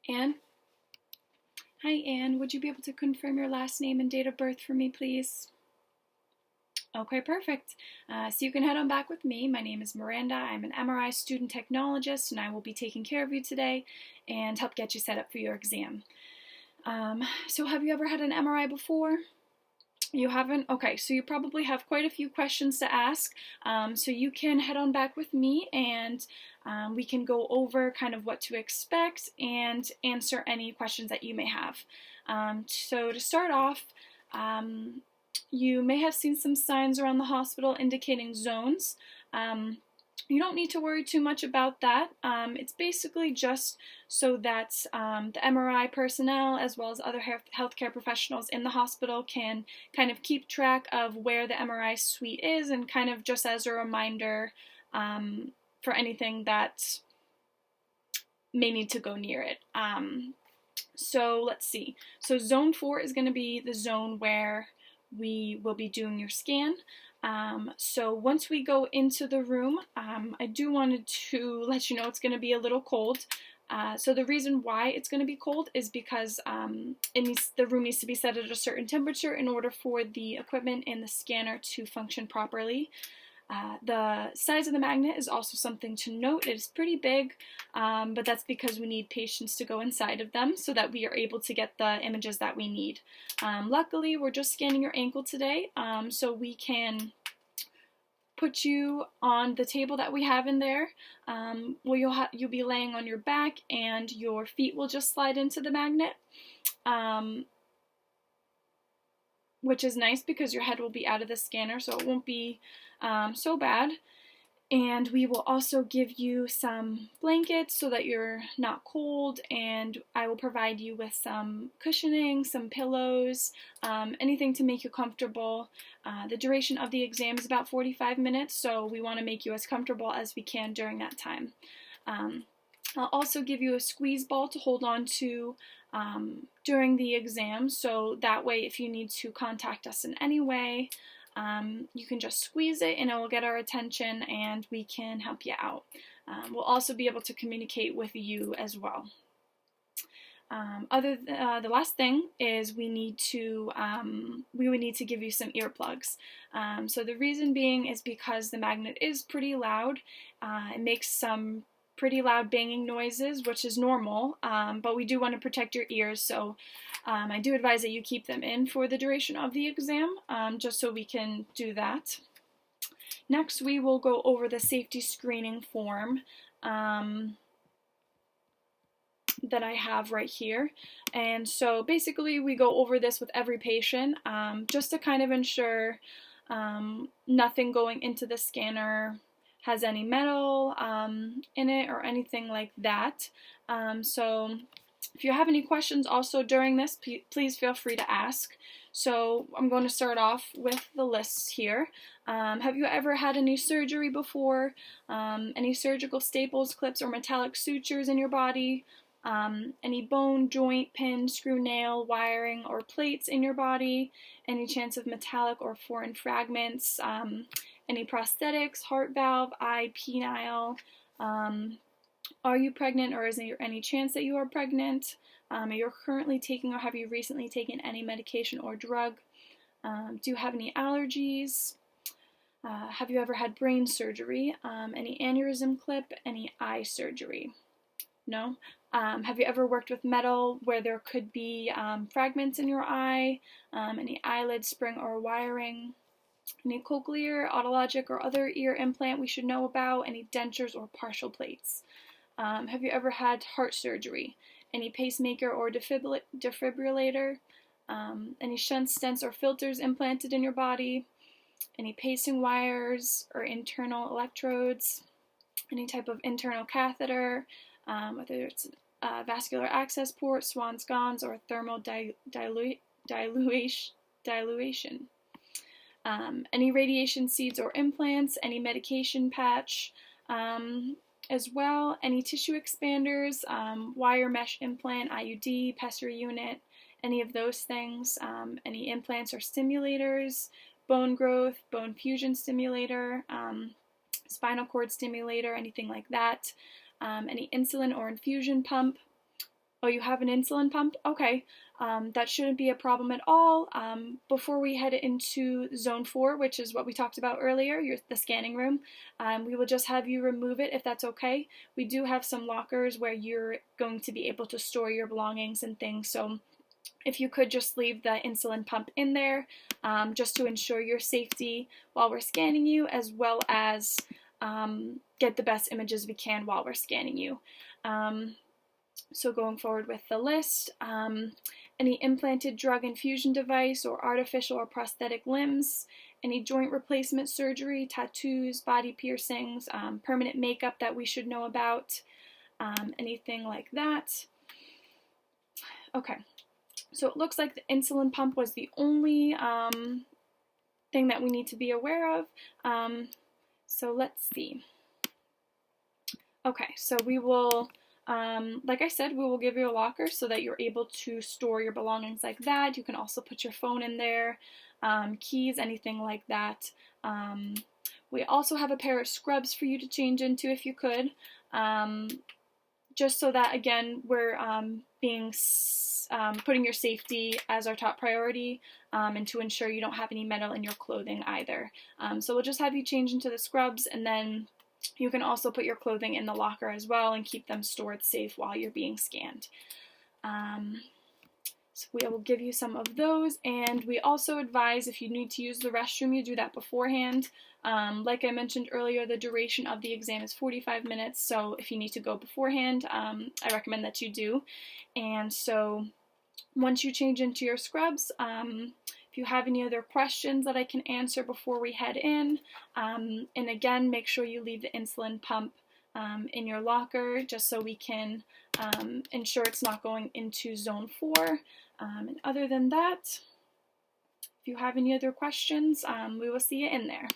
Anne? Hi, Anne. Would you be able to confirm your last name and date of birth for me, please? Okay, perfect. So you can head on back with me. My name is Miranda. I'm an MRI student technologist, and I will be taking care of you today and help get you set up for your exam. So have you ever had an MRI before? You haven't? Okay, so you probably have quite a few questions to ask. So you can head on back with me and we can go over kind of what to expect and answer any questions that you may have. So to start off, you may have seen some signs around the hospital indicating zones. You don't need to worry too much about that. It's basically just so that the MRI personnel as well as other healthcare professionals in the hospital can kind of keep track of where the MRI suite is and kind of just as a reminder for anything that may need to go near it. So let's see. So zone 4 is going to be the zone where we will be doing your scan. So once we go into the room, I do wanted to let you know it's going to be a little cold. So the reason why it's going to be cold is because the room needs to be set at a certain temperature in order for the equipment and the scanner to function properly. The size of the magnet is also something to note. It's pretty big, but that's because we need patients to go inside of them so that we are able to get the images that we need. Luckily, we're just scanning your ankle today, so we can put you on the table that we have in there. You'll be laying on your back and your feet will just slide into the magnet. Which is nice because your head will be out of the scanner, so it won't be so bad. And we will also give you some blankets so that you're not cold, and I will provide you with some cushioning, some pillows, anything to make you comfortable. The duration of the exam is about 45 minutes, so we want to make you as comfortable as we can during that time. I'll also give you a squeeze ball to hold on to during the exam, so that way if you need to contact us in any way, you can just squeeze it and it will get our attention and we can help you out. We'll also be able to communicate with you as well. The last thing is we would need to give you some earplugs. So the reason being is because the magnet is pretty loud. It makes some pretty loud banging noises, which is normal, but we do want to protect your ears, so I do advise that you keep them in for the duration of the exam, just so we can do that. Next, we will go over the safety screening form that I have right here. And so basically we go over this with every patient just to kind of ensure nothing going into the scanner has any metal in it or anything like that. So if you have any questions also during this, please feel free to ask. So I'm going to start off with the lists here. Have you ever had any surgery before? Any surgical staples, clips, or metallic sutures in your body? Any bone, joint, pin, screw, nail, wiring, or plates in your body? Any chance of metallic or foreign fragments? Any prosthetics, heart valve, eye, penile? Are you pregnant, or is there any chance that you are pregnant? Are you currently taking or have you recently taken any medication or drug? Do you have any allergies? Have you ever had brain surgery? Any aneurysm clip? Any eye surgery? No? Have you ever worked with metal where there could be fragments in your eye? Any eyelid, spring, or wiring? Any cochlear, otologic, or other ear implant we should know about? Any dentures or partial plates? Have you ever had heart surgery? Any pacemaker or defibrillator? Any shunts, stents, or filters implanted in your body? Any pacing wires or internal electrodes? Any type of internal catheter, whether it's a vascular access port, Swan's-Ganz, or thermal dilution? Any radiation seeds or implants, any medication patch, as well, any tissue expanders, wire mesh implant, IUD, pessary unit, any of those things, any implants or stimulators, bone growth, bone fusion stimulator, spinal cord stimulator, anything like that, any insulin or infusion pump, Oh, you have an insulin pump? Okay, that shouldn't be a problem at all. Before we head into zone 4, which is what we talked about earlier, the scanning room, we will just have you remove it if that's okay. We do have some lockers where you're going to be able to store your belongings and things, so if you could just leave the insulin pump in there, just to ensure your safety while we're scanning you, as well as get the best images we can while we're scanning you. So going forward with the list, any implanted drug infusion device or artificial or prosthetic limbs, any joint replacement surgery, tattoos, body piercings, permanent makeup that we should know about, anything like that. Okay, so it looks like the insulin pump was the only thing that we need to be aware of. So let's see. Okay, so we will, like I said, we will give you a locker so that you're able to store your belongings like that. You can also put your phone in there, keys, anything like that. We also have a pair of scrubs for you to change into if you could, just so that, again, we're putting your safety as our top priority, and to ensure you don't have any metal in your clothing either. So we'll just have you change into the scrubs, and then you can also put your clothing in the locker as well and keep them stored safe while you're being scanned. So we will give you some of those, and we also advise if you need to use the restroom, you do that beforehand. Like I mentioned earlier, the duration of the exam is 45 minutes, so if you need to go beforehand, I recommend that you do. And so once you change into your scrubs, if you have any other questions that I can answer before we head in, and again, make sure you leave the insulin pump in your locker just so we can ensure it's not going into zone 4. And other than that, if you have any other questions, we will see you in there.